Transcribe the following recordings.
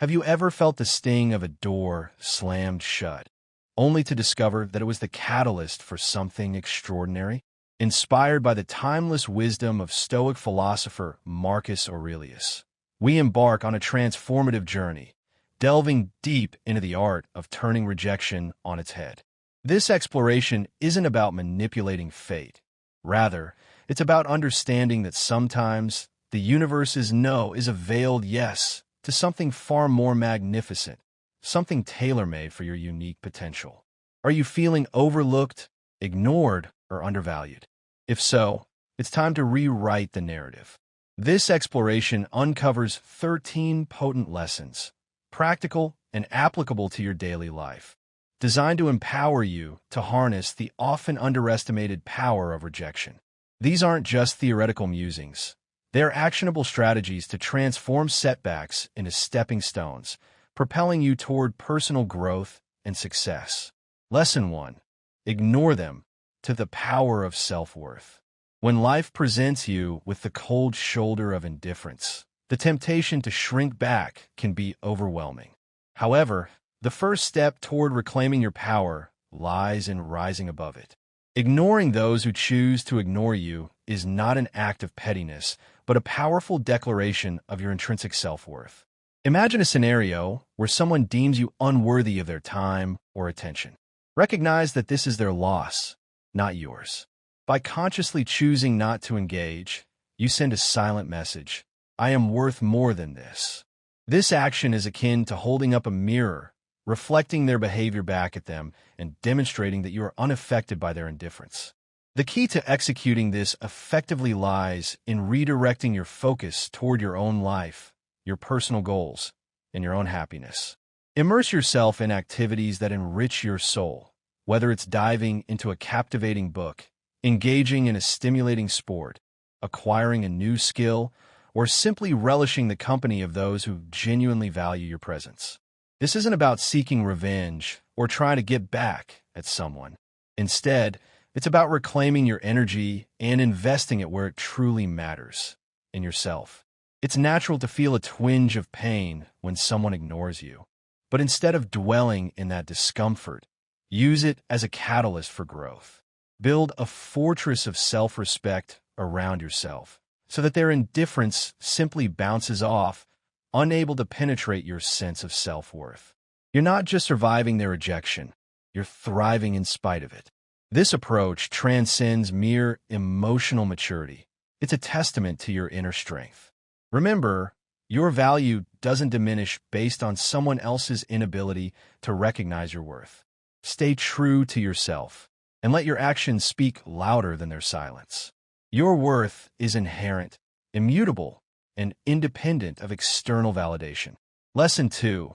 Have you ever felt the sting of a door slammed shut, only to discover that it was the catalyst for something extraordinary? Inspired by the timeless wisdom of Stoic philosopher Marcus Aurelius, we embark on a transformative journey, delving deep into the art of turning rejection on its head. This exploration isn't about manipulating fate. Rather, it's about understanding that sometimes the universe's no is a veiled yes to something far more magnificent, something tailor-made for your unique potential. Are you feeling overlooked, ignored, or undervalued? If so, it's time to rewrite the narrative. This exploration uncovers 13 potent lessons, practical and applicable to your daily life, designed to empower you to harness the often underestimated power of rejection. These aren't just theoretical musings. They're actionable strategies to transform setbacks into stepping stones, propelling you toward personal growth and success. Lesson 1. Ignore them to the power of self-worth. When life presents you with the cold shoulder of indifference, the temptation to shrink back can be overwhelming. However, the first step toward reclaiming your power lies in rising above it. Ignoring those who choose to ignore you is not an act of pettiness, but a powerful declaration of your intrinsic self-worth. Imagine a scenario where someone deems you unworthy of their time or attention. Recognize that this is their loss, not yours. By consciously choosing not to engage, you send a silent message: I am worth more than this. This action is akin to holding up a mirror, reflecting their behavior back at them and demonstrating that you are unaffected by their indifference. The key to executing this effectively lies in redirecting your focus toward your own life, your personal goals, and your own happiness. Immerse yourself in activities that enrich your soul, whether it's diving into a captivating book, engaging in a stimulating sport, acquiring a new skill, or simply relishing the company of those who genuinely value your presence. This isn't about seeking revenge or trying to get back at someone. Instead, it's about reclaiming your energy and investing it where it truly matters, in yourself. It's natural to feel a twinge of pain when someone ignores you. But instead of dwelling in that discomfort, use it as a catalyst for growth. Build a fortress of self-respect around yourself so that their indifference simply bounces off, unable to penetrate your sense of self-worth. You're not just surviving their rejection, you're thriving in spite of it. This approach transcends mere emotional maturity. It's a testament to your inner strength. Remember, your value doesn't diminish based on someone else's inability to recognize your worth. Stay true to yourself and let your actions speak louder than their silence. Your worth is inherent, immutable, and independent of external validation. Lesson 2.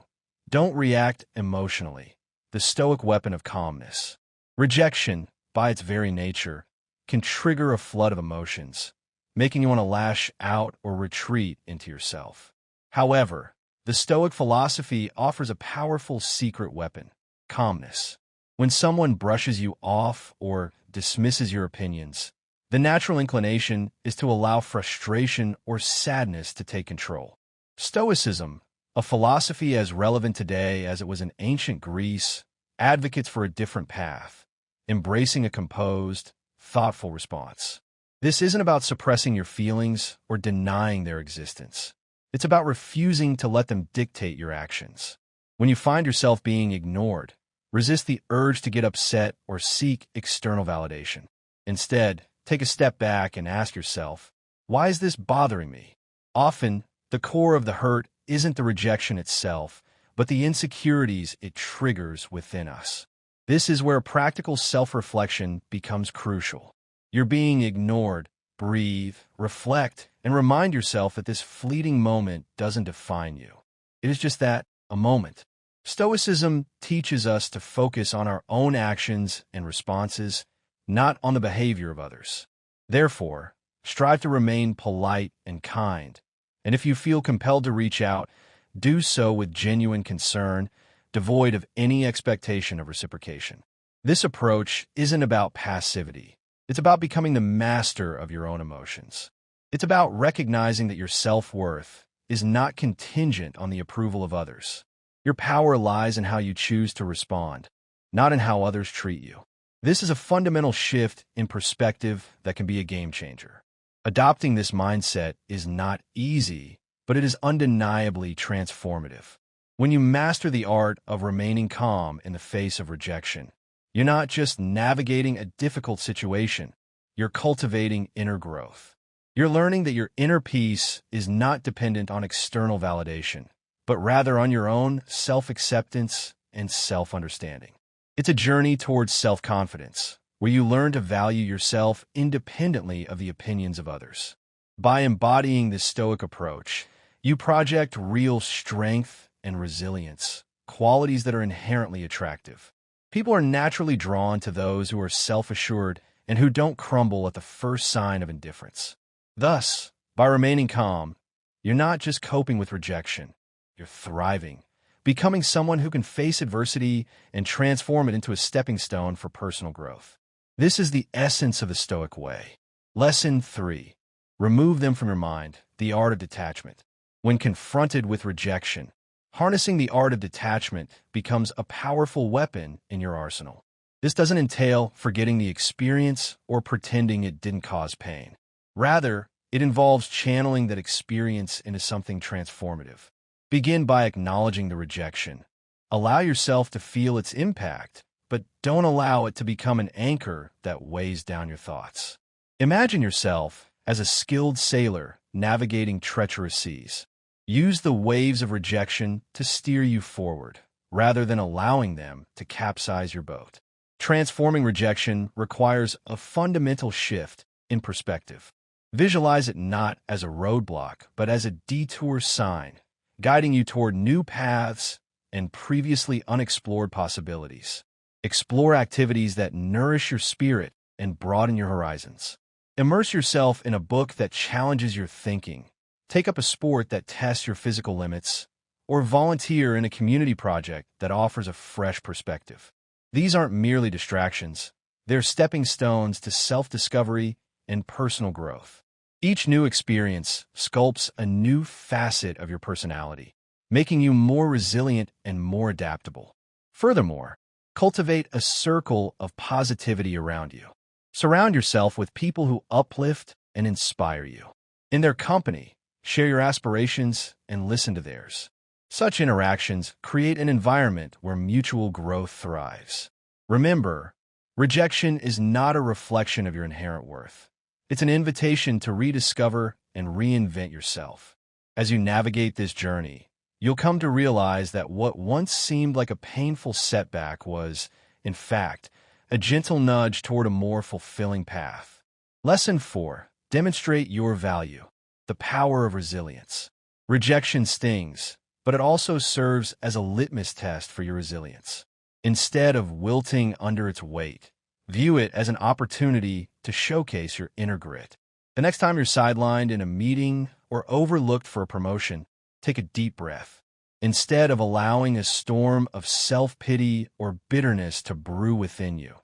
Don't react emotionally. The Stoic weapon of calmness. Rejection, by its very nature, can trigger a flood of emotions, making you want to lash out or retreat into yourself. However, the Stoic philosophy offers a powerful secret weapon: calmness. When someone brushes you off or dismisses your opinions, the natural inclination is to allow frustration or sadness to take control. Stoicism, a philosophy as relevant today as it was in ancient Greece, advocates for a different path, embracing a composed, thoughtful response. This isn't about suppressing your feelings or denying their existence. It's about refusing to let them dictate your actions. When you find yourself being ignored, resist the urge to get upset or seek external validation. Instead, take a step back and ask yourself, why is this bothering me? Often, the core of the hurt isn't the rejection itself, but the insecurities it triggers within us. This is where practical self-reflection becomes crucial. You're being ignored. Breathe, reflect, and remind yourself that this fleeting moment doesn't define you. It is just that, a moment. Stoicism teaches us to focus on our own actions and responses, not on the behavior of others. Therefore, strive to remain polite and kind, and if you feel compelled to reach out, do so with genuine concern, devoid of any expectation of reciprocation. This approach isn't about passivity. It's about becoming the master of your own emotions. It's about recognizing that your self-worth is not contingent on the approval of others. Your power lies in how you choose to respond, not in how others treat you. This is a fundamental shift in perspective that can be a game changer. Adopting this mindset is not easy, but it is undeniably transformative. When you master the art of remaining calm in the face of rejection, you're not just navigating a difficult situation, you're cultivating inner growth. You're learning that your inner peace is not dependent on external validation, but rather on your own self-acceptance and self-understanding. It's a journey towards self-confidence, where you learn to value yourself independently of the opinions of others. By embodying this Stoic approach, you project real strength and resilience, qualities that are inherently attractive. People are naturally drawn to those who are self-assured and who don't crumble at the first sign of indifference. Thus, by remaining calm, you're not just coping with rejection, you're thriving, becoming someone who can face adversity and transform it into a stepping stone for personal growth. This is the essence of the Stoic way. Lesson 3. Remove them from your mind, the art of detachment. When confronted with rejection, harnessing the art of detachment becomes a powerful weapon in your arsenal. This doesn't entail forgetting the experience or pretending it didn't cause pain. Rather, it involves channeling that experience into something transformative. Begin by acknowledging the rejection. Allow yourself to feel its impact, but don't allow it to become an anchor that weighs down your thoughts. Imagine yourself as a skilled sailor navigating treacherous seas. Use the waves of rejection to steer you forward, rather than allowing them to capsize your boat. Transforming rejection requires a fundamental shift in perspective. Visualize it not as a roadblock, but as a detour sign, guiding you toward new paths and previously unexplored possibilities. Explore activities that nourish your spirit and broaden your horizons. Immerse yourself in a book that challenges your thinking. Take up a sport that tests your physical limits, or volunteer in a community project that offers a fresh perspective. These aren't merely distractions. They're stepping stones to self-discovery and personal growth. Each new experience sculpts a new facet of your personality, making you more resilient and more adaptable. Furthermore, cultivate a circle of positivity around you. Surround yourself with people who uplift and inspire you. In their company, share your aspirations and listen to theirs. Such interactions create an environment where mutual growth thrives. Remember, rejection is not a reflection of your inherent worth. It's an invitation to rediscover and reinvent yourself. As you navigate this journey, you'll come to realize that what once seemed like a painful setback was, in fact, a gentle nudge toward a more fulfilling path. Lesson 4. Demonstrate your value. The power of resilience. Rejection stings, but it also serves as a litmus test for your resilience. Instead of wilting under its weight, view it as an opportunity to showcase your inner grit. The next time you're sidelined in a meeting or overlooked for a promotion, take a deep breath. Instead of allowing a storm of self-pity or bitterness to brew within you,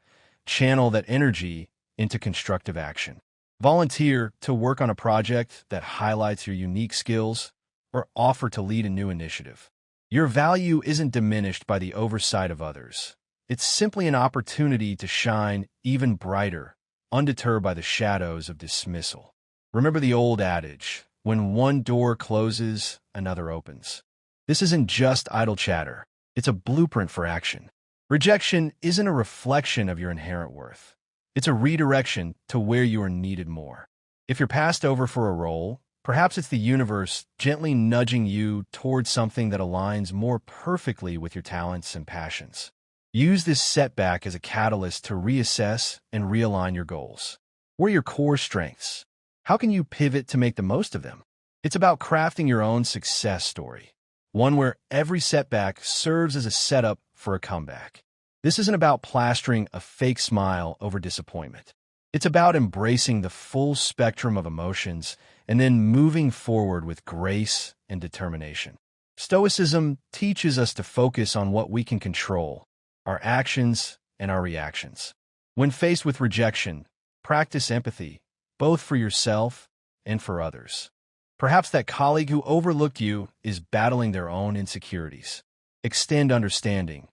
channel that energy into constructive action. Volunteer to work on a project that highlights your unique skills, or offer to lead a new initiative. Your value isn't diminished by the oversight of others. It's simply an opportunity to shine even brighter, undeterred by the shadows of dismissal. Remember the old adage, when one door closes, another opens. This isn't just idle chatter. It's a blueprint for action. Rejection isn't a reflection of your inherent worth. It's a redirection to where you are needed more. If you're passed over for a role, perhaps it's the universe gently nudging you towards something that aligns more perfectly with your talents and passions. Use this setback as a catalyst to reassess and realign your goals. What are your core strengths? How can you pivot to make the most of them? It's about crafting your own success story, one where every setback serves as a setup for a comeback. This isn't about plastering a fake smile over disappointment. It's about embracing the full spectrum of emotions and then moving forward with grace and determination. Stoicism teaches us to focus on what we can control, our actions and our reactions. When faced with rejection, practice empathy, both for yourself and for others. Perhaps that colleague who overlooked you is battling their own insecurities. Extend understanding,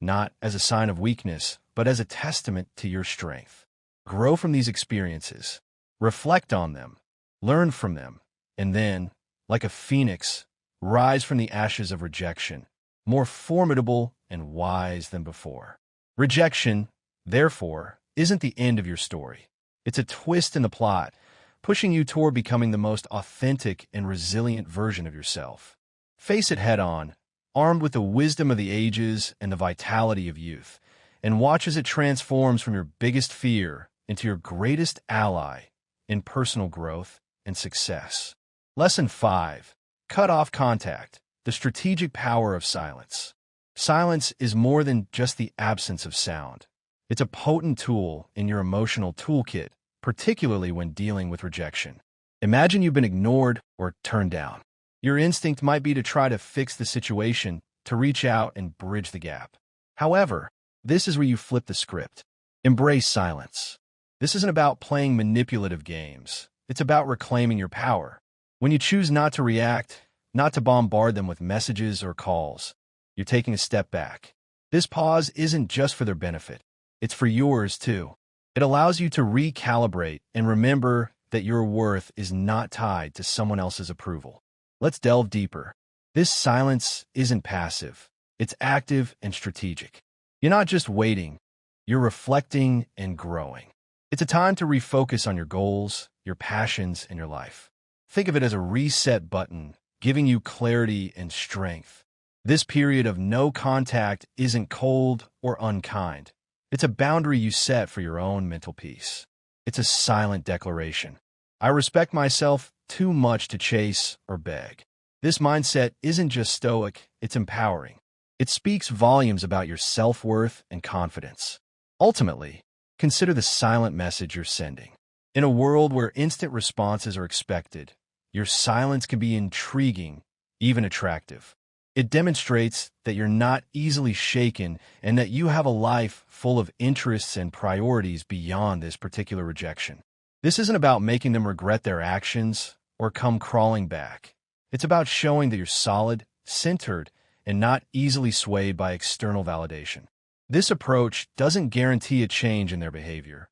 not as a sign of weakness, but as a testament to your strength. Grow from these experiences. Reflect on them. Learn from them. And then, like a phoenix, rise from the ashes of rejection, more formidable and wise than before. Rejection, therefore, isn't the end of your story. It's a twist in the plot, pushing you toward becoming the most authentic and resilient version of yourself. Face it head-on, armed with the wisdom of the ages and the vitality of youth, and watch as it transforms from your biggest fear into your greatest ally in personal growth and success. Lesson 5. Cut off contact. The strategic power of silence. Silence is more than just the absence of sound. It's a potent tool in your emotional toolkit, particularly when dealing with rejection. Imagine you've been ignored or turned down. Your instinct might be to try to fix the situation, to reach out and bridge the gap. However, this is where you flip the script. Embrace silence. This isn't about playing manipulative games. It's about reclaiming your power. When you choose not to react, not to bombard them with messages or calls, you're taking a step back. This pause isn't just for their benefit. It's for yours, too. It allows you to recalibrate and remember that your worth is not tied to someone else's approval. Let's delve deeper. This silence isn't passive. It's active and strategic. You're not just waiting. You're reflecting and growing. It's a time to refocus on your goals, your passions, and your life. Think of it as a reset button, giving you clarity and strength. This period of no contact isn't cold or unkind. It's a boundary you set for your own mental peace. It's a silent declaration. I respect myself too much to chase or beg. This mindset isn't just stoic, it's empowering. It speaks volumes about your self-worth and confidence. Ultimately, consider the silent message you're sending. In a world where instant responses are expected, your silence can be intriguing, even attractive. It demonstrates that you're not easily shaken and that you have a life full of interests and priorities beyond this particular rejection. This isn't about making them regret their actions or come crawling back. It's about showing that you're solid, centered, and not easily swayed by external validation. This approach doesn't guarantee a change in their behavior,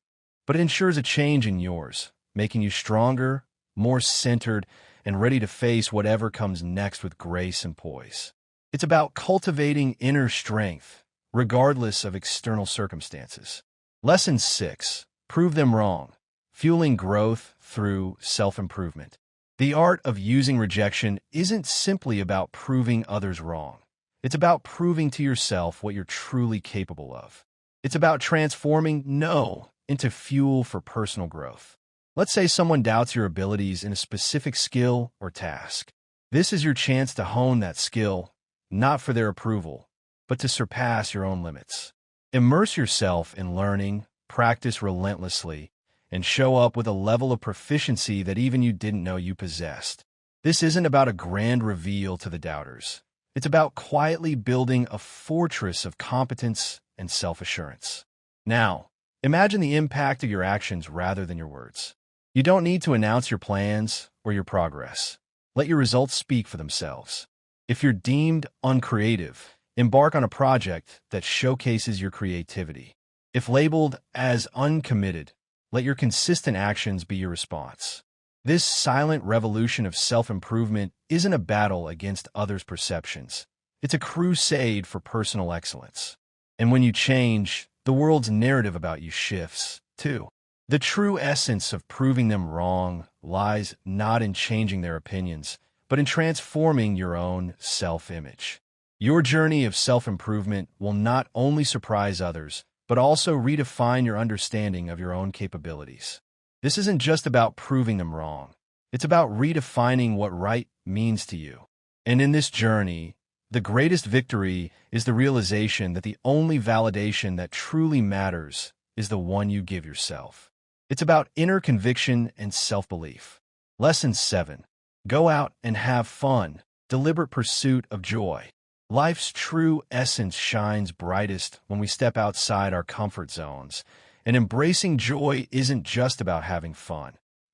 but it ensures a change in yours, making you stronger, more centered, and ready to face whatever comes next with grace and poise. It's about cultivating inner strength, regardless of external circumstances. Lesson 6. Prove them wrong. Fueling growth through self-improvement. The art of using rejection isn't simply about proving others wrong. It's about proving to yourself what you're truly capable of. It's about transforming no into fuel for personal growth. Let's say someone doubts your abilities in a specific skill or task. This is your chance to hone that skill, not for their approval, but to surpass your own limits. Immerse yourself in learning, practice relentlessly, and show up with a level of proficiency that even you didn't know you possessed. This isn't about a grand reveal to the doubters. It's about quietly building a fortress of competence and self-assurance. Now, imagine the impact of your actions rather than your words. You don't need to announce your plans or your progress. Let your results speak for themselves. If you're deemed uncreative, embark on a project that showcases your creativity. If labeled as uncommitted, let your consistent actions be your response. This silent revolution of self-improvement isn't a battle against others' perceptions. It's a crusade for personal excellence. And when you change, the world's narrative about you shifts, too. The true essence of proving them wrong lies not in changing their opinions, but in transforming your own self-image. Your journey of self-improvement will not only surprise others, but also redefine your understanding of your own capabilities. This isn't just about proving them wrong. It's about redefining what right means to you. And in this journey, the greatest victory is the realization that the only validation that truly matters is the one you give yourself. It's about inner conviction and self-belief. Lesson 7. Go out and have fun. Deliberate pursuit of joy. Life's true essence shines brightest when we step outside our comfort zones, and embracing joy isn't just about having fun.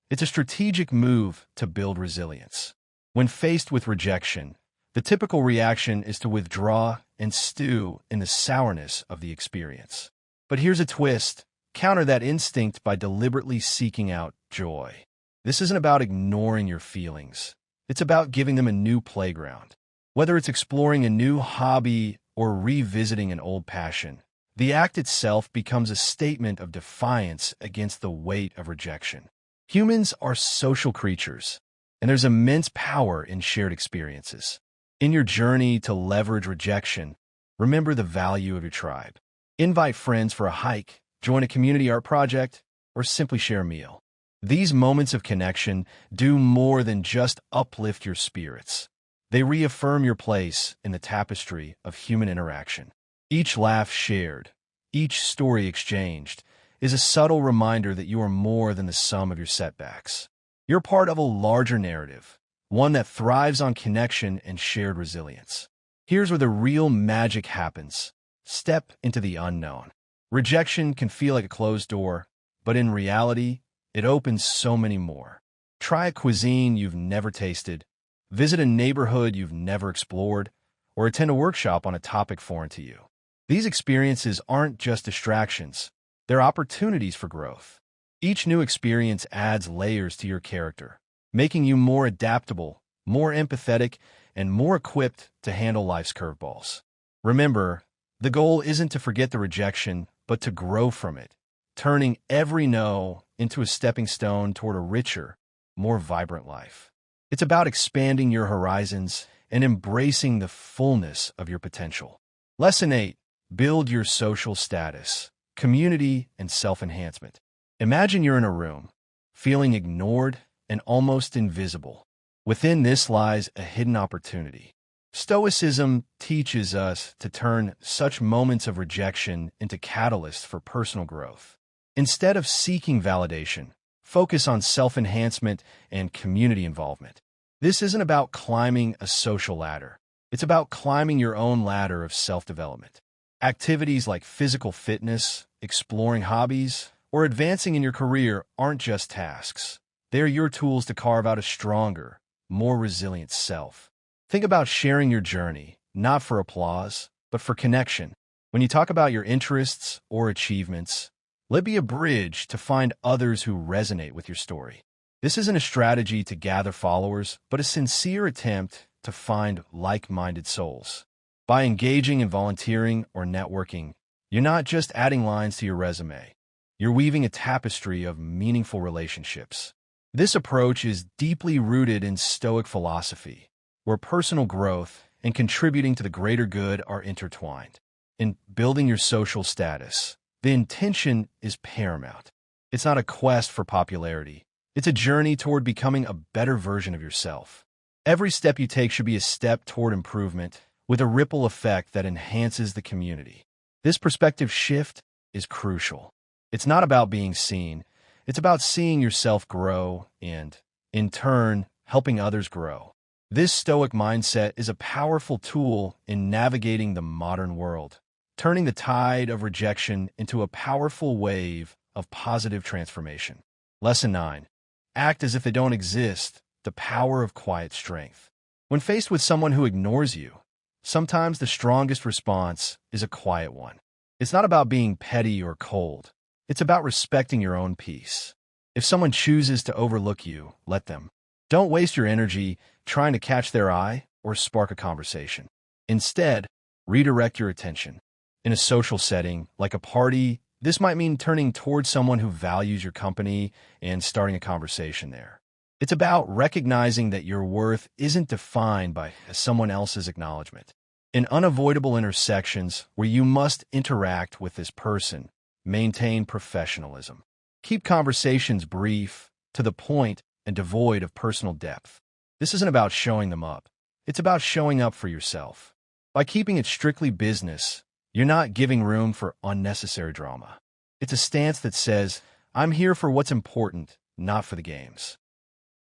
It's a strategic move to build resilience. When faced with rejection, the typical reaction is to withdraw and stew in the sourness of the experience. But here's a twist. Counter that instinct by deliberately seeking out joy. This isn't about ignoring your feelings. It's about giving them a new playground. Whether it's exploring a new hobby or revisiting an old passion, the act itself becomes a statement of defiance against the weight of rejection. Humans are social creatures, and there's immense power in shared experiences. In your journey to leverage rejection, remember the value of your tribe. Invite friends for a hike, join a community art project, or simply share a meal. These moments of connection do more than just uplift your spirits. They reaffirm your place in the tapestry of human interaction. Each laugh shared, each story exchanged, is a subtle reminder that you are more than the sum of your setbacks. You're part of a larger narrative, one that thrives on connection and shared resilience. Here's where the real magic happens. Step into the unknown. Rejection can feel like a closed door, but in reality, it opens so many more. Try a cuisine you've never tasted, visit a neighborhood you've never explored, or attend a workshop on a topic foreign to you. These experiences aren't just distractions, they're opportunities for growth. Each new experience adds layers to your character, making you more adaptable, more empathetic, and more equipped to handle life's curveballs. Remember, the goal isn't to forget the rejection, but to grow from it, turning every no into a stepping stone toward a richer, more vibrant life. It's about expanding your horizons and embracing the fullness of your potential. Lesson 8. Build your social status, community, and self-enhancement. Imagine you're in a room, feeling ignored and almost invisible. Within this lies a hidden opportunity. Stoicism teaches us to turn such moments of rejection into catalysts for personal growth. Instead of seeking validation, focus on self-enhancement and community involvement. This isn't about climbing a social ladder. It's about climbing your own ladder of self-development. Activities like physical fitness, exploring hobbies, or advancing in your career aren't just tasks. They are your tools to carve out a stronger, more resilient self. Think about sharing your journey, not for applause, but for connection. When you talk about your interests or achievements, let it be a bridge to find others who resonate with your story. This isn't a strategy to gather followers, but a sincere attempt to find like-minded souls. By engaging in volunteering or networking, you're not just adding lines to your resume. You're weaving a tapestry of meaningful relationships. This approach is deeply rooted in Stoic philosophy, where personal growth and contributing to the greater good are intertwined. In building your social status, the intention is paramount. It's not a quest for popularity. It's a journey toward becoming a better version of yourself. Every step you take should be a step toward improvement, with a ripple effect that enhances the community. This perspective shift is crucial. It's not about being seen. It's about seeing yourself grow and, in turn, helping others grow. This Stoic mindset is a powerful tool in navigating the modern world, turning the tide of rejection into a powerful wave of positive transformation. Lesson 9. Act as if they don't exist, the power of quiet strength. When faced with someone who ignores you, sometimes the strongest response is a quiet one. It's not about being petty or cold. It's about respecting your own peace. If someone chooses to overlook you, let them. Don't waste your energy trying to catch their eye or spark a conversation. Instead, redirect your attention. In a social setting, like a party, this might mean turning towards someone who values your company and starting a conversation there. It's about recognizing that your worth isn't defined by someone else's acknowledgement. In unavoidable intersections where you must interact with this person, maintain professionalism. Keep conversations brief, to the point, and devoid of personal depth. This isn't about showing them up. It's about showing up for yourself. By keeping it strictly business, you're not giving room for unnecessary drama. It's a stance that says, I'm here for what's important, not for the games.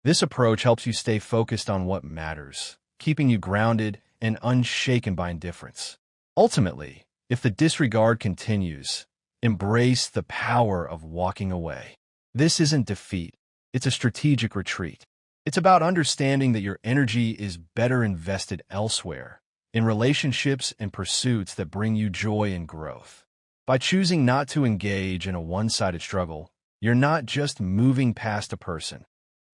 This approach helps you stay focused on what matters, keeping you grounded and unshaken by indifference. Ultimately, if the disregard continues, embrace the power of walking away. This isn't defeat. It's a strategic retreat. It's about understanding that your energy is better invested elsewhere, in relationships and pursuits that bring you joy and growth. By choosing not to engage in a one-sided struggle, you're not just moving past a person.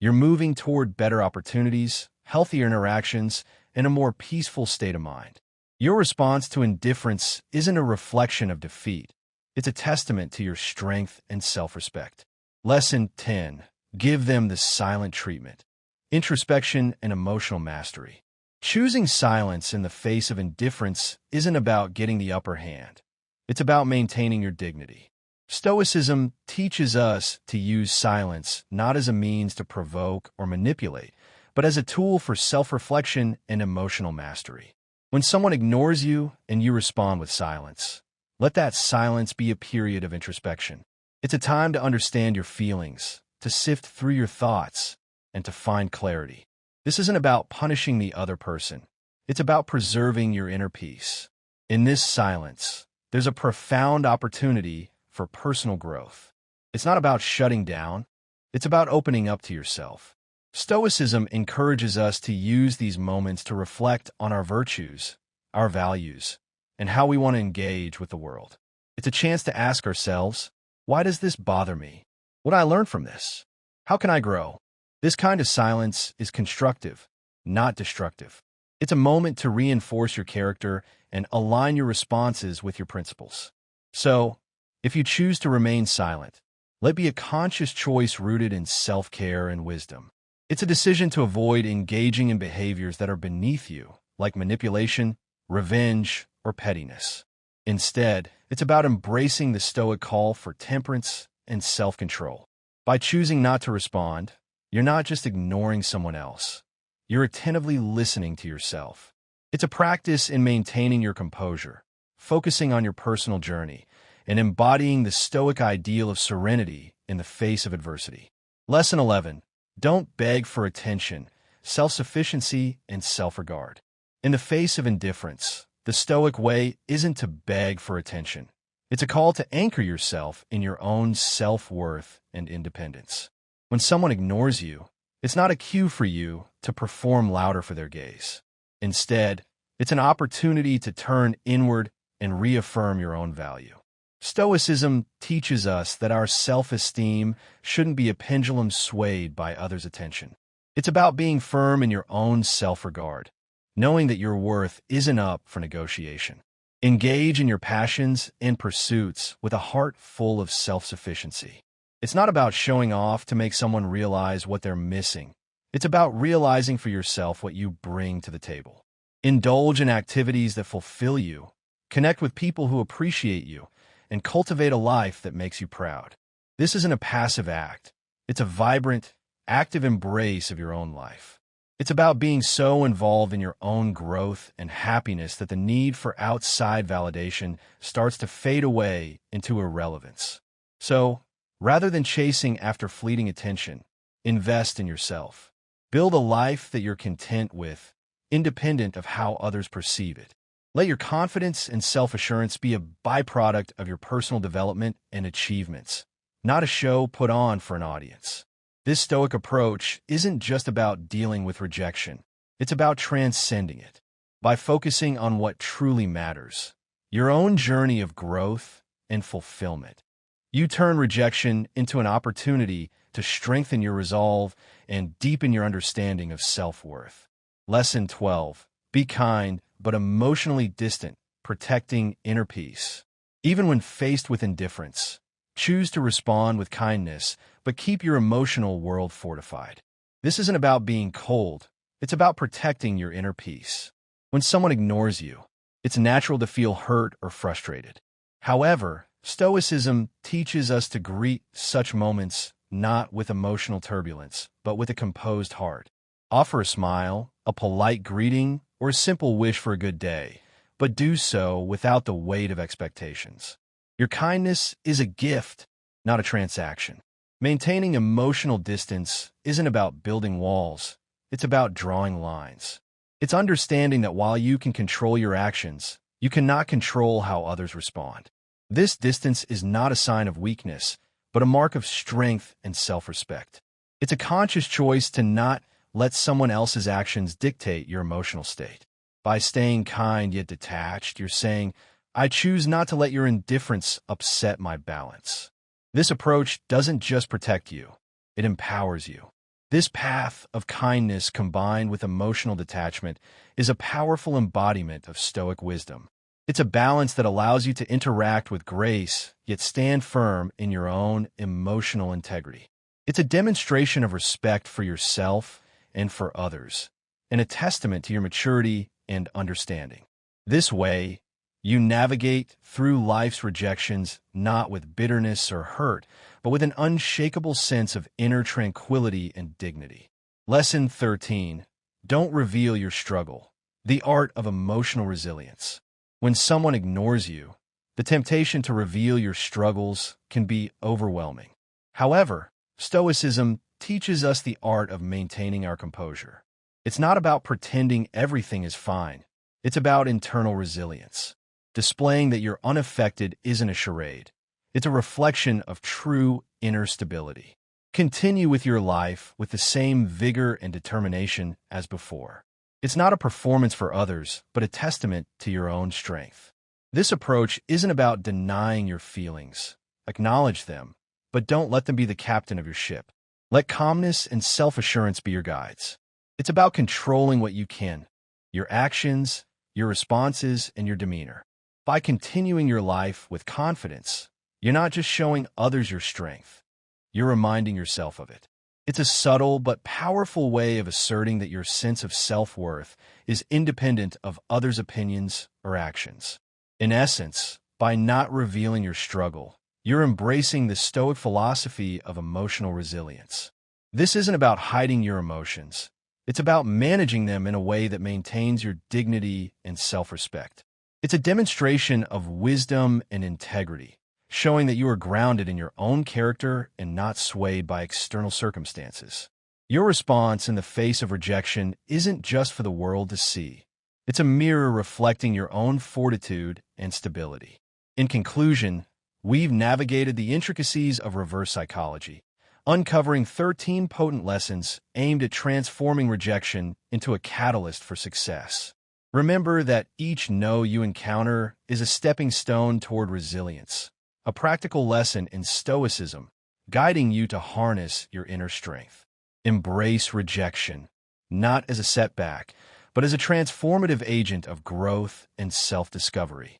You're moving toward better opportunities, healthier interactions, and a more peaceful state of mind. Your response to indifference isn't a reflection of defeat. It's a testament to your strength and self-respect. Lesson 10. Give them the silent treatment. Introspection and emotional mastery. Choosing silence in the face of indifference isn't about getting the upper hand. It's about maintaining your dignity. Stoicism teaches us to use silence not as a means to provoke or manipulate, but as a tool for self-reflection and emotional mastery. When someone ignores you and you respond with silence, let that silence be a period of introspection. It's a time to understand your feelings, to sift through your thoughts, and to find clarity. This isn't about punishing the other person. It's about preserving your inner peace. In this silence, there's a profound opportunity for personal growth. It's not about shutting down. It's about opening up to yourself. Stoicism encourages us to use these moments to reflect on our virtues, our values, and how we want to engage with the world. It's a chance to ask ourselves, why does this bother me? What did I learn from this? How can I grow? This kind of silence is constructive, not destructive. It's a moment to reinforce your character and align your responses with your principles. So, if you choose to remain silent, let it be a conscious choice rooted in self-care and wisdom. It's a decision to avoid engaging in behaviors that are beneath you, like manipulation, revenge, or pettiness. Instead, it's about embracing the Stoic call for temperance and self-control. By choosing not to respond, you're not just ignoring someone else. You're attentively listening to yourself. It's a practice in maintaining your composure, focusing on your personal journey, and embodying the Stoic ideal of serenity in the face of adversity. Lesson 11. Don't beg for attention, self-sufficiency, and self-regard. In the face of indifference, the Stoic way isn't to beg for attention. It's a call to anchor yourself in your own self-worth and independence. When someone ignores you, it's not a cue for you to perform louder for their gaze. Instead, it's an opportunity to turn inward and reaffirm your own value. Stoicism teaches us that our self-esteem shouldn't be a pendulum swayed by others' attention. It's about being firm in your own self-regard, knowing that your worth isn't up for negotiation. Engage in your passions and pursuits with a heart full of self-sufficiency. It's not about showing off to make someone realize what they're missing. It's about realizing for yourself what you bring to the table. Indulge in activities that fulfill you, connect with people who appreciate you, and cultivate a life that makes you proud. This isn't a passive act. It's a vibrant, active embrace of your own life. It's about being so involved in your own growth and happiness that the need for outside validation starts to fade away into irrelevance. So, rather than chasing after fleeting attention, invest in yourself. Build a life that you're content with, independent of how others perceive it. Let your confidence and self-assurance be a byproduct of your personal development and achievements, not a show put on for an audience. This Stoic approach isn't just about dealing with rejection. It's about transcending it. By focusing on what truly matters, your own journey of growth and fulfillment, you turn rejection into an opportunity to strengthen your resolve and deepen your understanding of self-worth. Lesson 12. Be kind, but emotionally distant, protecting inner peace. Even when faced with indifference, choose to respond with kindness, but keep your emotional world fortified. This isn't about being cold. It's about protecting your inner peace. When someone ignores you, it's natural to feel hurt or frustrated. However, Stoicism teaches us to greet such moments not with emotional turbulence, but with a composed heart. Offer a smile, a polite greeting, or a simple wish for a good day, but do so without the weight of expectations. Your kindness is a gift, not a transaction. Maintaining emotional distance isn't about building walls. It's about drawing lines. It's understanding that while you can control your actions, you cannot control how others respond. This distance is not a sign of weakness, but a mark of strength and self-respect. It's a conscious choice to not let someone else's actions dictate your emotional state. By staying kind yet detached, you're saying, I choose not to let your indifference upset my balance. This approach doesn't just protect you, it empowers you. This path of kindness combined with emotional detachment is a powerful embodiment of Stoic wisdom. It's a balance that allows you to interact with grace, yet stand firm in your own emotional integrity. It's a demonstration of respect for yourself and for others, and a testament to your maturity and understanding. This way, you navigate through life's rejections not with bitterness or hurt, but with an unshakable sense of inner tranquility and dignity. Lesson 13. Don't reveal your struggle. The art of emotional resilience. When someone ignores you, the temptation to reveal your struggles can be overwhelming. However, Stoicism teaches us the art of maintaining our composure. It's not about pretending everything is fine. It's about internal resilience. Displaying that you're unaffected isn't a charade. It's a reflection of true inner stability. Continue with your life with the same vigor and determination as before. It's not a performance for others, but a testament to your own strength. This approach isn't about denying your feelings. Acknowledge them, but don't let them be the captain of your ship. Let calmness and self-assurance be your guides. It's about controlling what you can, your actions, your responses, and your demeanor. By continuing your life with confidence, you're not just showing others your strength, you're reminding yourself of it. It's a subtle but powerful way of asserting that your sense of self-worth is independent of others' opinions or actions. In essence, by not revealing your struggle, you're embracing the Stoic philosophy of emotional resilience. This isn't about hiding your emotions. It's about managing them in a way that maintains your dignity and self-respect. It's a demonstration of wisdom and integrity, showing that you are grounded in your own character and not swayed by external circumstances. Your response in the face of rejection isn't just for the world to see. It's a mirror reflecting your own fortitude and stability. In conclusion, we've navigated the intricacies of reverse psychology, uncovering 13 potent lessons aimed at transforming rejection into a catalyst for success. Remember that each no you encounter is a stepping stone toward resilience, a practical lesson in Stoicism, guiding you to harness your inner strength. Embrace rejection, not as a setback, but as a transformative agent of growth and self-discovery.